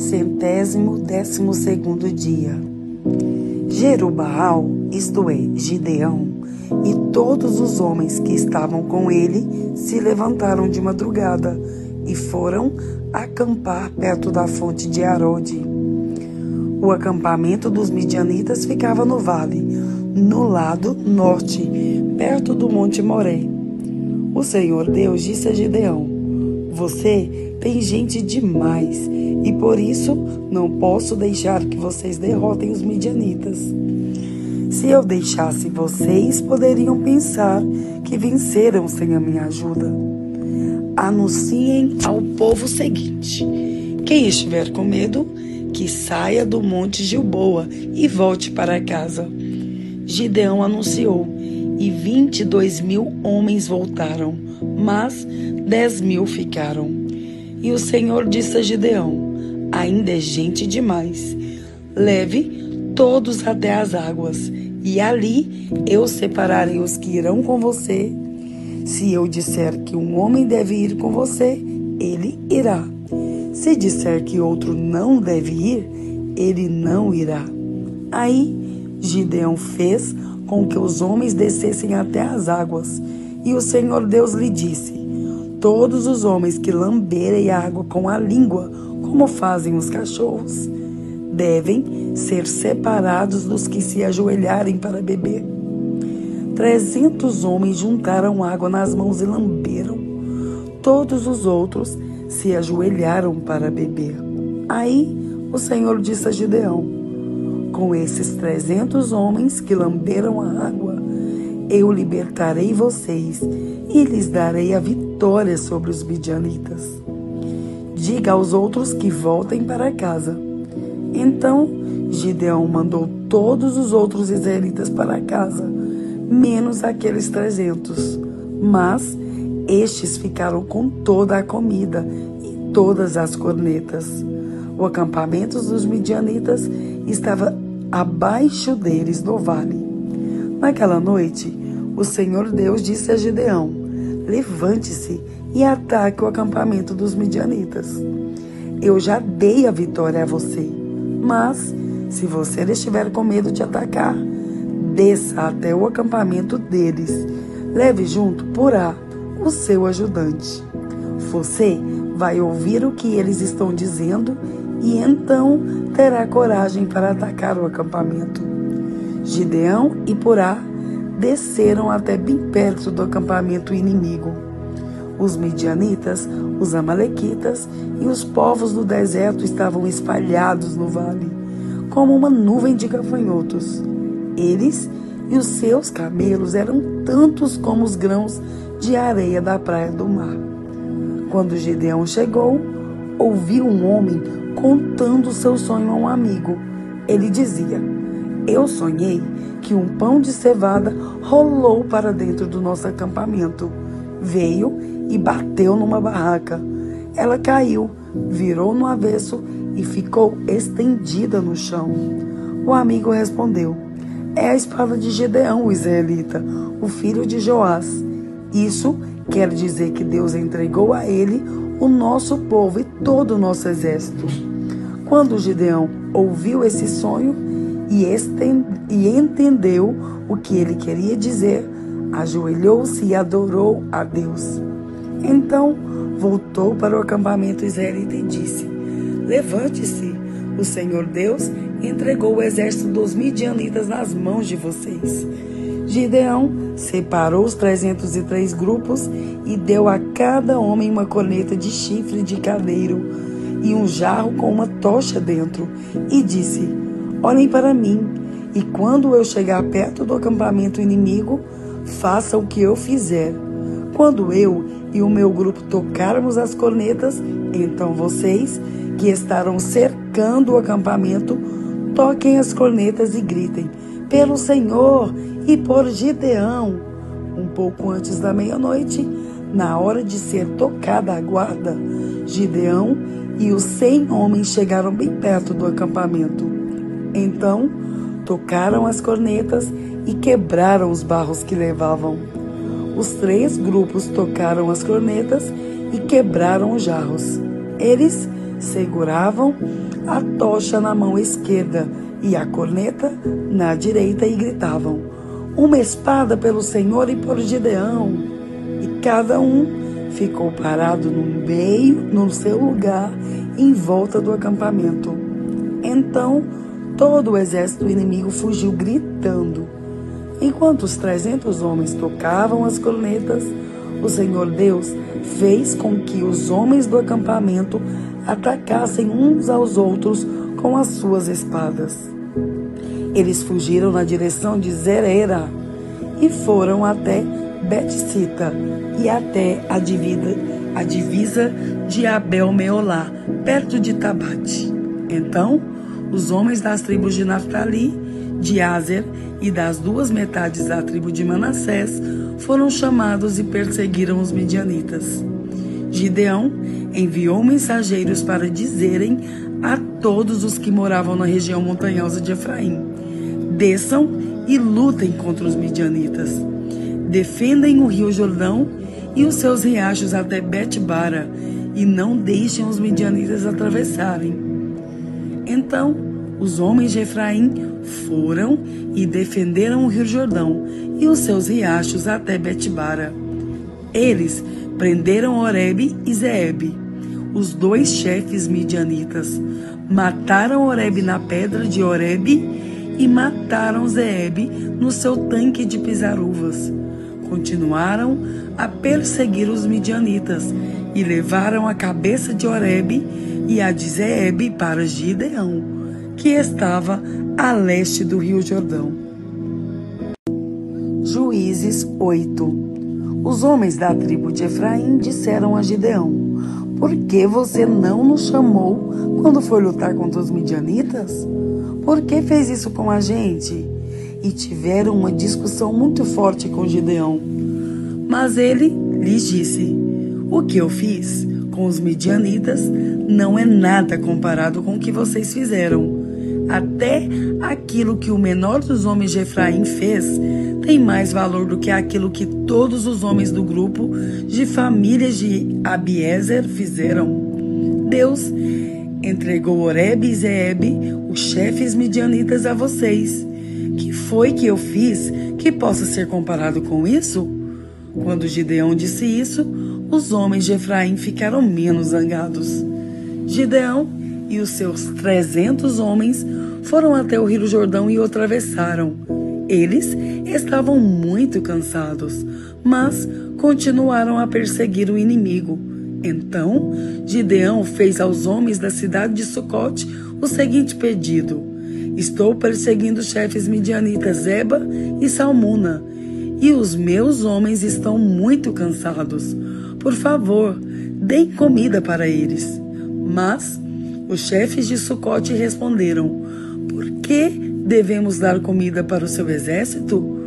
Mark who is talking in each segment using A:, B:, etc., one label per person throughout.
A: 112º dia. Jerubaal, isto é, Gideão, e todos os homens que estavam com ele se levantaram de madrugada e foram acampar perto da fonte de Arode. O acampamento dos midianitas ficava no vale, no lado norte, perto do Monte Moré. O Senhor Deus disse a Gideão: você tem gente demais e por isso não posso deixar que vocês derrotem os midianitas. Se eu deixasse vocês, poderiam pensar que venceram sem a minha ajuda. Anunciem ao povo o seguinte: quem estiver com medo, que saia do monte Gilboa e volte para casa. Gideão anunciou, e 22.000 homens voltaram, mas 10.000 ficaram. E o Senhor disse a Gideão: ainda é gente demais. Leve todos até as águas, e ali eu separarei os que irão com você. Se eu disser que um homem deve ir com você, ele irá. Se disser que outro não deve ir, ele não irá. Aí Gideão fez com que os homens descessem até as águas, e o Senhor Deus lhe disse: todos os homens que lamberem a água com a língua, como fazem os cachorros, devem ser separados dos que se ajoelharem para beber. 300 homens juntaram água nas mãos e lamberam. Todos os outros se ajoelharam para beber. Aí o Senhor disse a Gideão: com esses 300 homens que lamberam a água, eu libertarei vocês e lhes darei a vitória sobre os midianitas. Diga aos outros que voltem para casa. Então Gideão mandou todos os outros israelitas para casa, menos aqueles 300. Mas estes ficaram com toda a comida e todas as cornetas. O acampamento dos midianitas estava abaixo deles no vale. Naquela noite, o Senhor Deus disse a Gideão: levante-se e ataque o acampamento dos midianitas. Eu já dei a vitória a você, mas se você estiver com medo de atacar, desça até o acampamento deles. Leve junto Purá, o seu ajudante. Você vai ouvir o que eles estão dizendo e então terá coragem para atacar o acampamento. Gideão e Purá desceram até bem perto do acampamento inimigo. Os midianitas, os amalequitas e os povos do deserto estavam espalhados no vale, como uma nuvem de gafanhotos. Eles e os seus camelos eram tantos como os grãos de areia da praia do mar. Quando Gideão chegou, ouviu um homem contando seu sonho a um amigo. Ele dizia: eu sonhei que um pão de cevada rolou para dentro do nosso acampamento. Veio e bateu numa barraca. Ela caiu, virou no avesso e ficou estendida no chão. O amigo respondeu: é a espada de Gideão, o israelita, o filho de Joás. Isso quer dizer que Deus entregou a ele o nosso povo e todo o nosso exército. Quando Gideão ouviu esse sonho e entendeu o que ele queria dizer, ajoelhou-se e adorou a Deus. Então voltou para o acampamento israelita e disse: levante-se, o Senhor Deus entregou o exército dos midianitas nas mãos de vocês. Gideão separou os 303 grupos e deu a cada homem uma corneta de chifre de carneiro e um jarro com uma tocha dentro, e disse: olhem para mim, e quando eu chegar perto do acampamento inimigo, façam o que eu fizer. Quando eu e o meu grupo tocarmos as cornetas, então vocês, que estarão cercando o acampamento, toquem as cornetas e gritem: pelo Senhor e por Gideão. Um pouco antes da meia-noite, na hora de ser tocada a guarda, Gideão e os 100 homens chegaram bem perto do acampamento. Então, tocaram as cornetas e quebraram os barros que levavam. Os 3 grupos tocaram as cornetas e quebraram os jarros. Eles seguravam a tocha na mão esquerda e a corneta na direita e gritavam: uma espada pelo Senhor e por Gideão. E cada um ficou parado no seu lugar, em volta do acampamento. Então todo o exército inimigo fugiu gritando. Enquanto os 300 homens tocavam as cornetas, o Senhor Deus fez com que os homens do acampamento atacassem uns aos outros com as suas espadas. Eles fugiram na direção de Zerera e foram até Bet-sita e até a divisa de Abel-Meolá, perto de Tabate. Então, os homens das tribos de Naftali, de Aser e das duas metades da tribo de Manassés foram chamados e perseguiram os midianitas. Gideão enviou mensageiros para dizerem a todos os que moravam na região montanhosa de Efraim: desçam e lutem contra os midianitas. Defendem o rio Jordão e os seus riachos até Bet-bara e não deixem os midianitas atravessarem. Então os homens de Efraim foram e defenderam o rio Jordão e os seus riachos até Bet-bara. Eles prenderam Oreb e Zeebe, os dois chefes midianitas. Mataram Oreb na pedra de Oreb e mataram Zeebe no seu tanque de pisar uvas. Continuaram a perseguir os midianitas e levaram a cabeça de Oreb e a de Zeebe para Gideão, que estava a leste do rio Jordão. Juízes 8. Os homens da tribo de Efraim disseram a Gideão: por que você não nos chamou quando foi lutar contra os midianitas? Por que fez isso com a gente? E tiveram uma discussão muito forte com Gideão. Mas ele lhes disse: o que eu fiz com os midianitas não é nada comparado com o que vocês fizeram. Até aquilo que o menor dos homens de Efraim fez tem mais valor do que aquilo que todos os homens do grupo de famílias de Abiezer fizeram. Deus entregou Oreb e Zeebe, os chefes midianitas, a vocês. Que foi que eu fiz que possa ser comparado com isso? Quando Gideão disse isso, os homens de Efraim ficaram menos zangados. Gideão e os seus 300 homens foram até o rio Jordão e o atravessaram. Eles estavam muito cansados, mas continuaram a perseguir o inimigo. Então, Gideão fez aos homens da cidade de Sucote o seguinte pedido: estou perseguindo os chefes midianitas Zeba e Salmuna, e os meus homens estão muito cansados. Por favor, deem comida para eles. Mas os chefes de Sucote responderam: por que devemos dar comida para o seu exército?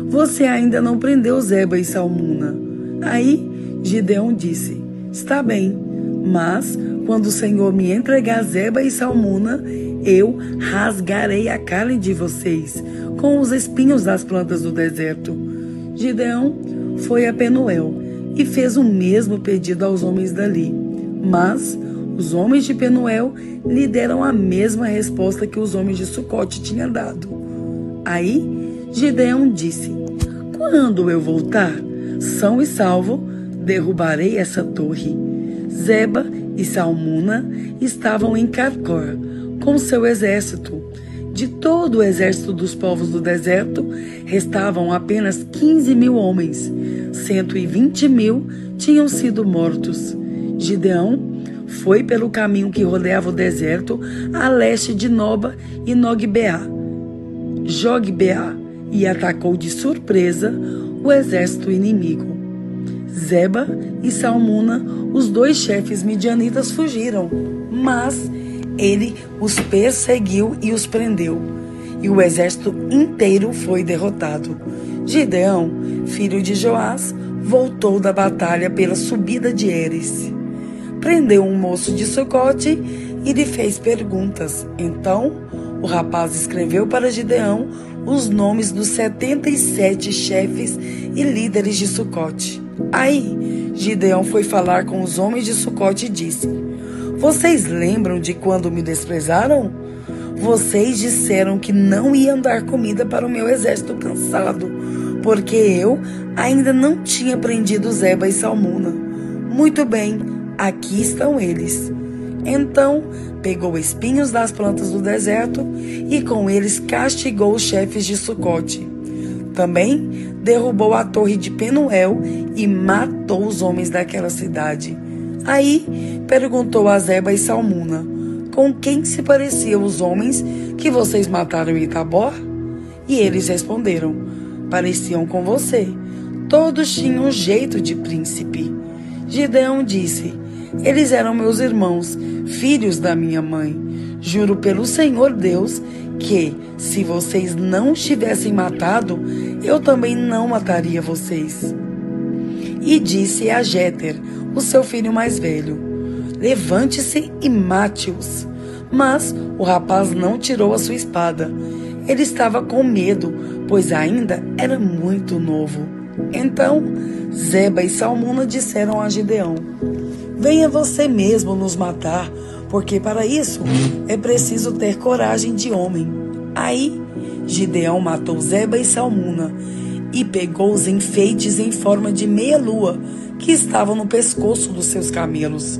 A: Você ainda não prendeu Zeba e Salmuna. Aí Gideão disse: está bem, mas quando o Senhor me entregar Zeba e Salmuna, eu rasgarei a carne de vocês com os espinhos das plantas do deserto. Gideão foi a Penuel e fez o mesmo pedido aos homens dali. Mas os homens de Penuel lhe deram a mesma resposta que os homens de Sucote tinham dado. Aí Gideão disse: quando eu voltar, são e salvo, derrubarei essa torre. Zeba e Salmuna estavam em Carcor com seu exército. De todo o exército dos povos do deserto, restavam apenas 15.000 homens. 120.000 tinham sido mortos. Gideão foi pelo caminho que rodeava o deserto a leste de Noba e Jogbeá, e atacou de surpresa o exército inimigo. Zeba e Salmuna, os dois chefes midianitas, fugiram, mas ele os perseguiu e os prendeu, e o exército inteiro foi derrotado. Gideão, filho de Joás, voltou da batalha pela subida de Eres. Prendeu um moço de Sucote e lhe fez perguntas. Então o rapaz escreveu para Gideão os nomes dos 77 chefes e líderes de Sucote. Aí Gideão foi falar com os homens de Sucote e disse: Vocês lembram de quando me desprezaram? Vocês disseram que não iam dar comida para o meu exército cansado, porque eu ainda não tinha prendido Zeba e Salmuna. Muito bem, aqui estão eles. Então pegou espinhos das plantas do deserto e com eles castigou os chefes de Sucote. Também derrubou a torre de Penuel e matou os homens daquela cidade. Aí perguntou a Zeba e Salmuna: com quem se pareciam os homens que vocês mataram em Tabor? E eles responderam: pareciam com você. Todos tinham um jeito de príncipe. Gideão disse: eles eram meus irmãos, filhos da minha mãe. Juro pelo Senhor Deus que, se vocês não os tivessem matado, eu também não mataria vocês. E disse a Jéter, o seu filho mais velho: levante-se e mate-os. Mas o rapaz não tirou a sua espada. Ele estava com medo, pois ainda era muito novo. Então Zeba e Salmuna disseram a Gideão: venha você mesmo nos matar, porque para isso é preciso ter coragem de homem. Aí Gideão matou Zeba e Salmuna e pegou os enfeites em forma de meia-lua que estavam no pescoço dos seus camelos.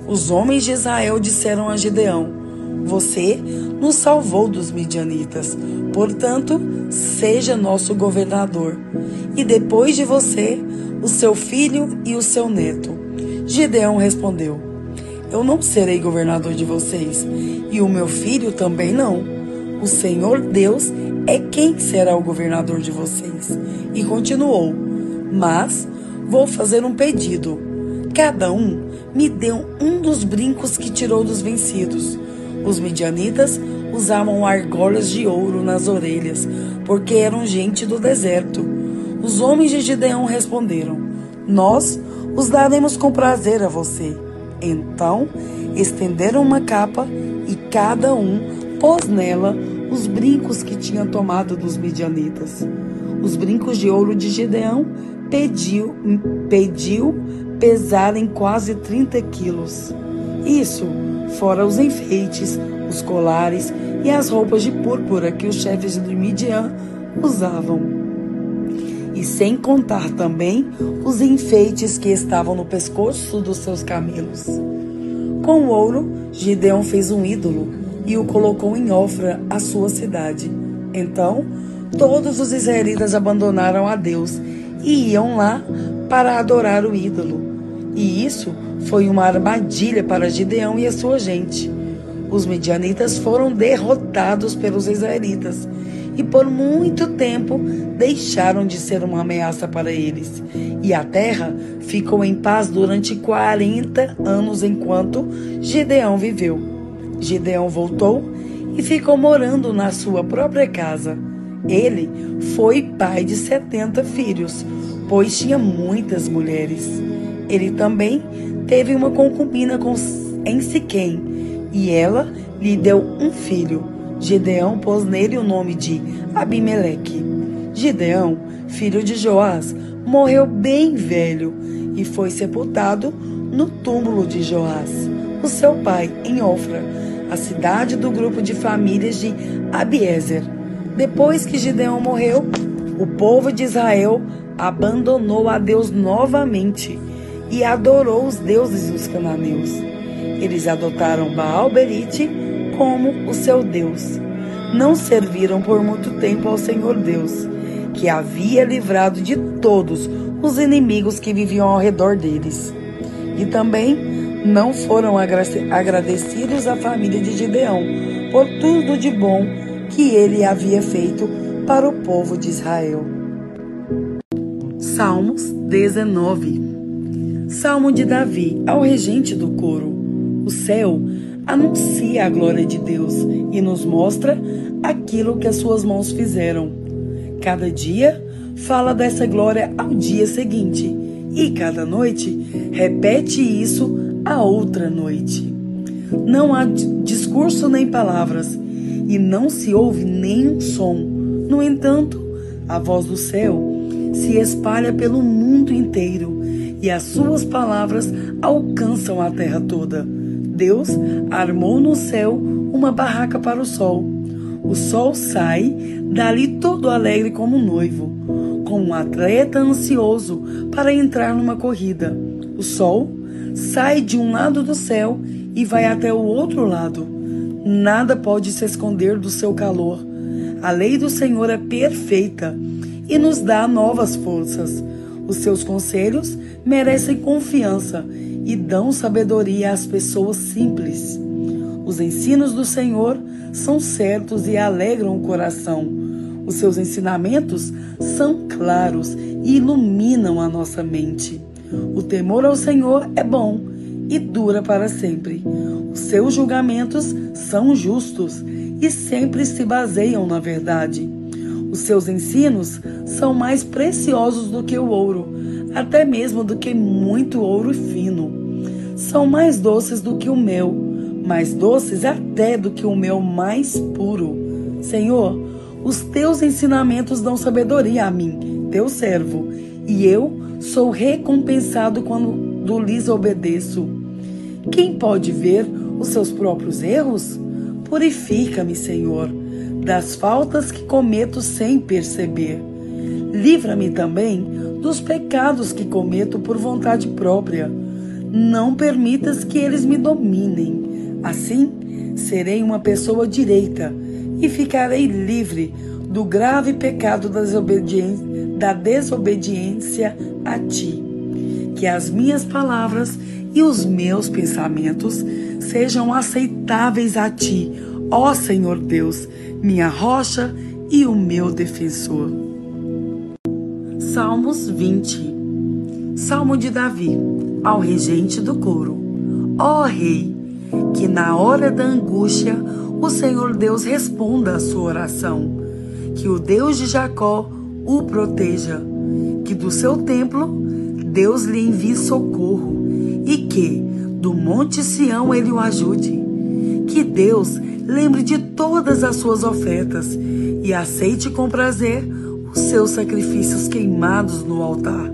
A: Os homens de Israel disseram a Gideão: você nos salvou dos midianitas, portanto, seja nosso governador. E depois de você, o seu filho e o seu neto. Gideão respondeu: eu não serei governador de vocês, e o meu filho também não. O Senhor Deus é quem será o governador de vocês. E continuou: mas vou fazer um pedido. Cada um me dê um dos brincos que tirou dos vencidos. Os midianitas usavam argolas de ouro nas orelhas, porque eram gente do deserto. Os homens de Gideão responderam: nós os daremos com prazer a você. Então estenderam uma capa e cada um pôs nela os brincos que tinha tomado dos midianitas. Os brincos de ouro de Gideão pediu pesarem quase 30 quilos. Isso fora os enfeites, os colares e as roupas de púrpura que os chefes de Midian usavam. E sem contar também os enfeites que estavam no pescoço dos seus camelos. Com o ouro, Gideão fez um ídolo e o colocou em Ofra, a sua cidade. Então, todos os israelitas abandonaram a Deus e iam lá para adorar o ídolo. E isso foi uma armadilha para Gideão e a sua gente. Os midianitas foram derrotados pelos israelitas e por muito tempo deixaram de ser uma ameaça para eles. E a terra ficou em paz durante 40 anos enquanto Gideão viveu. Gideão voltou e ficou morando na sua própria casa. Ele foi pai de 70 filhos, pois tinha muitas mulheres. Ele também teve uma concubina em Siquém, e ela lhe deu um filho. Gideão pôs nele o nome de Abimeleque. Gideão, filho de Joás, morreu bem velho e foi sepultado no túmulo de Joás, o seu pai, em Ofra, a cidade do grupo de famílias de Abiezer. Depois que Gideão morreu, o povo de Israel abandonou a Deus novamente e adorou os deuses dos cananeus. Eles adotaram Baal-Berite como o seu Deus. Não serviram por muito tempo ao Senhor Deus, que havia livrado de todos os inimigos que viviam ao redor deles. E também não foram agradecidos à família de Gideão por tudo de bom que ele havia feito para o povo de Israel. Salmos 19. Salmo de Davi, ao regente do coro. O céu anuncia a glória de Deus e nos mostra aquilo que as suas mãos fizeram. Cada dia fala dessa glória ao dia seguinte, e cada noite repete isso a outra noite. Não há discurso nem palavras, e não se ouve nenhum som. No entanto, a voz do céu se espalha pelo mundo inteiro, e as suas palavras alcançam a terra toda. Deus armou no céu uma barraca para o sol. O sol sai dali todo alegre como um noivo, como um atleta ansioso para entrar numa corrida. O sol sai de um lado do céu e vai até o outro lado. Nada pode se esconder do seu calor. A lei do Senhor é perfeita e nos dá novas forças. Os seus conselhos merecem confiança e dão sabedoria às pessoas simples. Os ensinos do Senhor são certos e alegram o coração. Os seus ensinamentos são claros e iluminam a nossa mente. O temor ao Senhor é bom e dura para sempre. Os seus julgamentos são justos e sempre se baseiam na verdade. Os seus ensinos são mais preciosos do que o ouro, até mesmo do que muito ouro fino. São mais doces do que o mel, mais doces até do que o mel mais puro. Senhor, os teus ensinamentos dão sabedoria a mim, teu servo, e eu sou recompensado quando lhes obedeço. Quem pode ver os seus próprios erros? Purifica-me, Senhor, das faltas que cometo sem perceber. Livra-me também dos pecados que cometo por vontade própria. Não permitas que eles me dominem. Assim, serei uma pessoa direita e ficarei livre do grave pecado da desobediência a Ti. Que as minhas palavras e os meus pensamentos sejam aceitáveis a Ti, ó Senhor Deus, minha rocha e o meu defensor. Salmos 20. Salmo de Davi, ao regente do coro. Ó Rei, que na hora da angústia o Senhor Deus responda à sua oração, que o Deus de Jacó o proteja, que do seu templo Deus lhe envie socorro e que do monte Sião ele o ajude. Que Deus lembre de todas as suas ofertas e aceite com prazer os seus sacrifícios queimados no altar.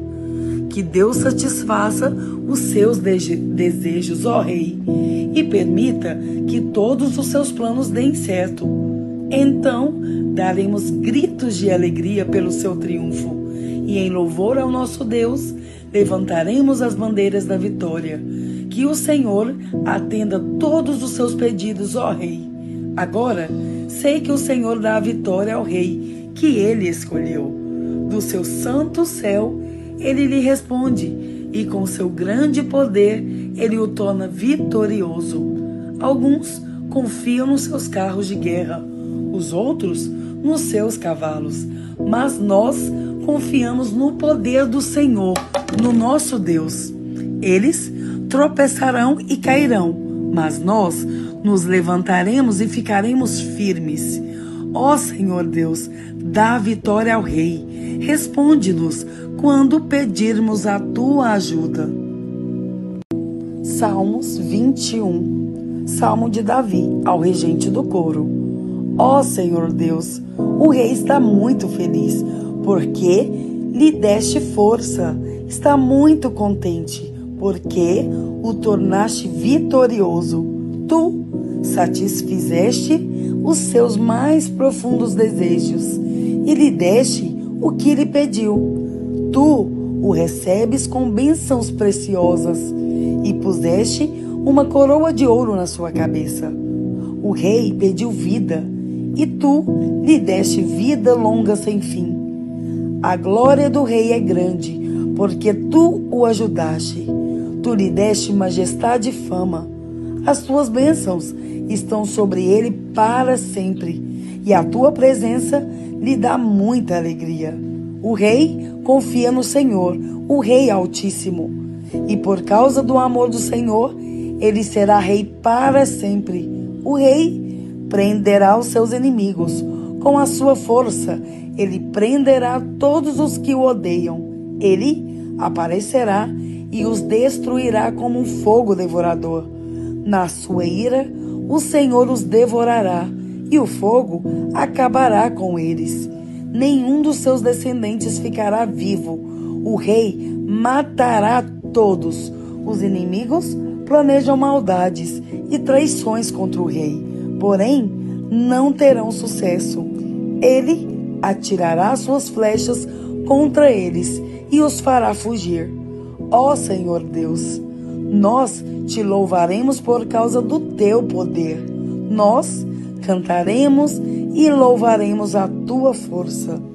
A: Que Deus satisfaça os seus desejos, ó Rei, e permita que todos os seus planos deem certo. Então daremos gritos de alegria pelo seu triunfo, e em louvor ao nosso Deus levantaremos as bandeiras da vitória. Que o Senhor atenda todos os seus pedidos, ó Rei. Agora sei que o Senhor dá a vitória ao Rei que ele escolheu. Do seu santo céu ele lhe responde, e com seu grande poder ele o torna vitorioso. Alguns confiam nos seus carros de guerra, os outros nos seus cavalos, mas nós confiamos no poder do Senhor, no nosso Deus. Eles tropeçarão e cairão, mas nós nos levantaremos e ficaremos firmes. Ó Senhor Deus, dá vitória ao Rei. Responde-nos quando pedirmos a tua ajuda. Salmos 21. Salmo de Davi, ao regente do coro. Ó Senhor Deus, o rei está muito feliz, porque lhe deste força. Está muito contente, porque o tornaste vitorioso. Tu satisfizeste os seus mais profundos desejos e lhe deste o que lhe pediu. Tu o recebes com bênçãos preciosas e puseste uma coroa de ouro na sua cabeça. O rei pediu vida e tu lhe deste vida longa sem fim. A glória do rei é grande, porque tu o ajudaste. Tu lhe deste majestade e fama. As tuas bênçãos estão sobre ele para sempre, e a tua presença lhe dá muita alegria. O rei confia no Senhor, o Rei Altíssimo, e por causa do amor do Senhor, ele será rei para sempre. O rei prenderá os seus inimigos. Com a sua força, ele prenderá todos os que o odeiam. Ele aparecerá e os destruirá como um fogo devorador. Na sua ira, o Senhor os devorará, e o fogo acabará com eles. Nenhum dos seus descendentes ficará vivo. O rei matará todos. Os inimigos planejam maldades e traições contra o rei, porém não terão sucesso. Ele atirará suas flechas contra eles e os fará fugir. Ó Senhor Deus, nós te louvaremos por causa do teu poder. Nós cantaremos e louvaremos a tua força.